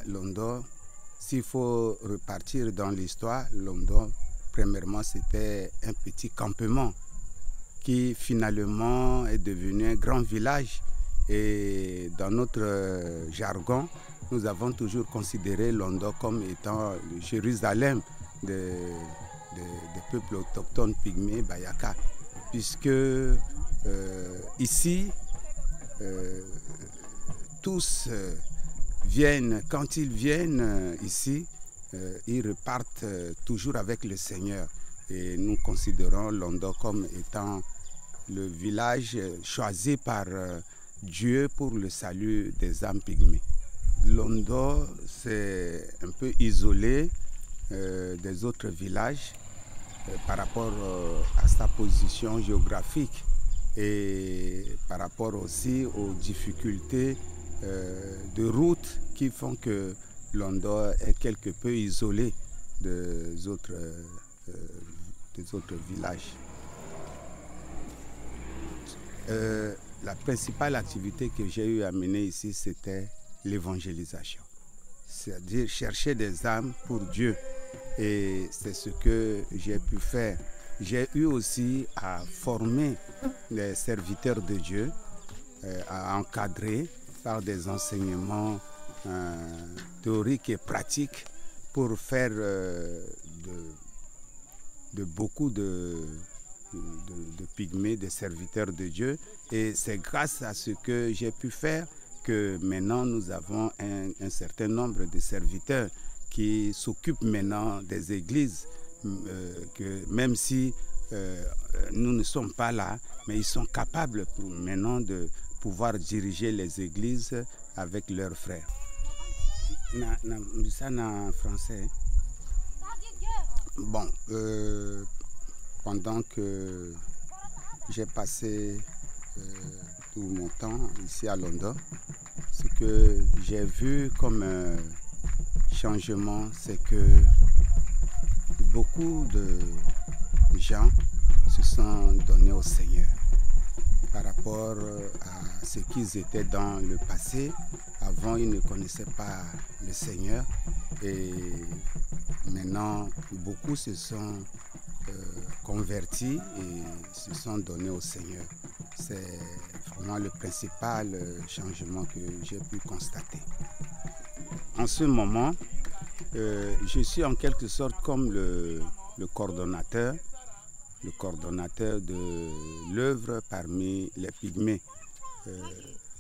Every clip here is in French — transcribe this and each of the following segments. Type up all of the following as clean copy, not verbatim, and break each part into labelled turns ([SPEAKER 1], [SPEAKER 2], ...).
[SPEAKER 1] Londo, s'il faut repartir dans l'histoire, Londo, premièrement, c'était un petit campement qui finalement est devenu un grand village. Et dans notre jargon, nous avons toujours considéré Londo comme étant le Jérusalem des peuples autochtones pygmées Bayaka, puisque ici, tous viennent, quand ils viennent ici, ils repartent toujours avec le Seigneur. Et nous considérons Londo comme étant le village choisi par Dieu pour le salut des âmes pygmées. Londo, c'est un peu isolé des autres villages par rapport à sa position géographique et par rapport aussi aux difficultés de route qui font que Londo est quelque peu isolé des autres villages. La principale activité que j'ai eu à mener ici, c'était l'évangélisation. C'est-à-dire chercher des âmes pour Dieu. Et c'est ce que j'ai pu faire. J'ai eu aussi à former les serviteurs de Dieu, à encadrer par des enseignements théoriques et pratiques pour faire beaucoup de pygmées, de serviteurs de Dieu. Et c'est grâce à ce que j'ai pu faire que maintenant nous avons un certain nombre de serviteurs qui s'occupent maintenant des églises, que même si nous ne sommes pas là, mais ils sont capables maintenant de pouvoir diriger les églises avec leurs frères. Ça en français. Bon, pendant que j'ai passé tout mon temps ici à Londo, ce que j'ai vu comme changement, c'est que beaucoup de gens se sont donnés au Seigneur par rapport à ce qu'ils étaient dans le passé. Avant, ils ne connaissaient pas le Seigneur et maintenant, beaucoup se sont convertis et se sont donnés au Seigneur. C'est vraiment le principal changement que j'ai pu constater. En ce moment, je suis en quelque sorte comme le coordonnateur de l'œuvre parmi les pygmées.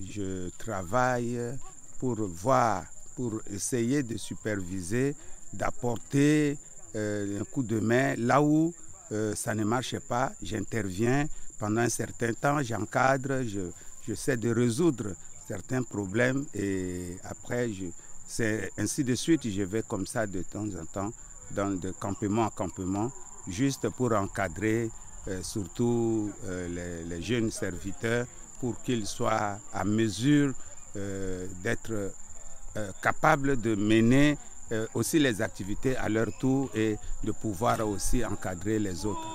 [SPEAKER 1] Je travaille pour essayer de superviser, d'apporter un coup de main là où ça ne marche pas. J'interviens pendant un certain temps, j'encadre, j'essaie de résoudre certains problèmes et après, c'est ainsi de suite, je vais comme ça de temps en temps, de campement en campement, juste pour encadrer surtout les jeunes serviteurs pour qu'ils soient à mesure d'être capables de mener aussi les activités à leur tour et de pouvoir aussi encadrer les autres.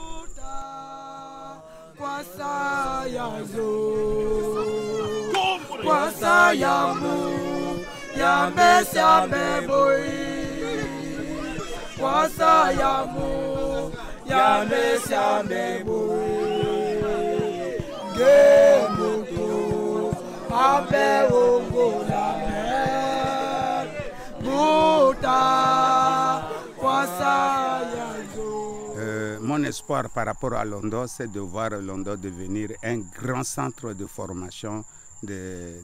[SPEAKER 1] Mon espoir par rapport à Londo, c'est de voir Londo devenir un grand centre de formation des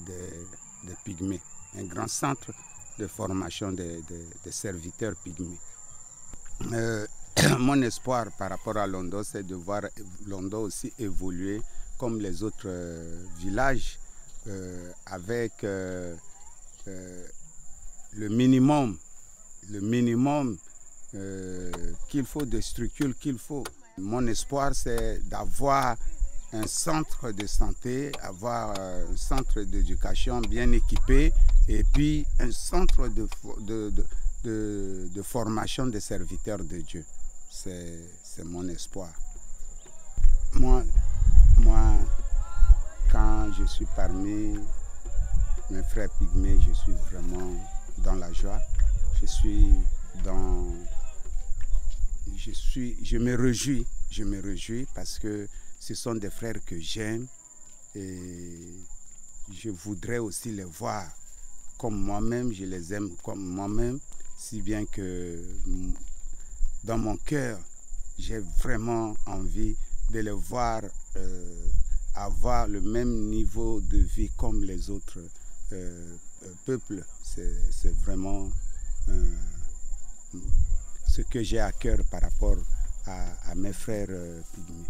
[SPEAKER 1] pygmées, un grand centre de formation des serviteurs pygmées. Mon espoir par rapport à Londo, c'est de voir Londo aussi évoluer comme les autres villages avec le minimum qu'il faut, de structures qu'il faut. Mon espoir, c'est d'avoir un centre de santé, avoir un centre d'éducation bien équipé et puis un centre de formation des serviteurs de Dieu. C'est mon espoir. Moi, quand je suis parmi mes frères pygmées, je suis vraiment dans la joie. Je me réjouis parce que ce sont des frères que j'aime et je voudrais aussi les voir comme moi-même, je les aime comme moi-même, si bien que dans mon cœur, j'ai vraiment envie de les voir avoir le même niveau de vie comme les autres peuples. C'est vraiment ce que j'ai à cœur par rapport à mes frères pygmées.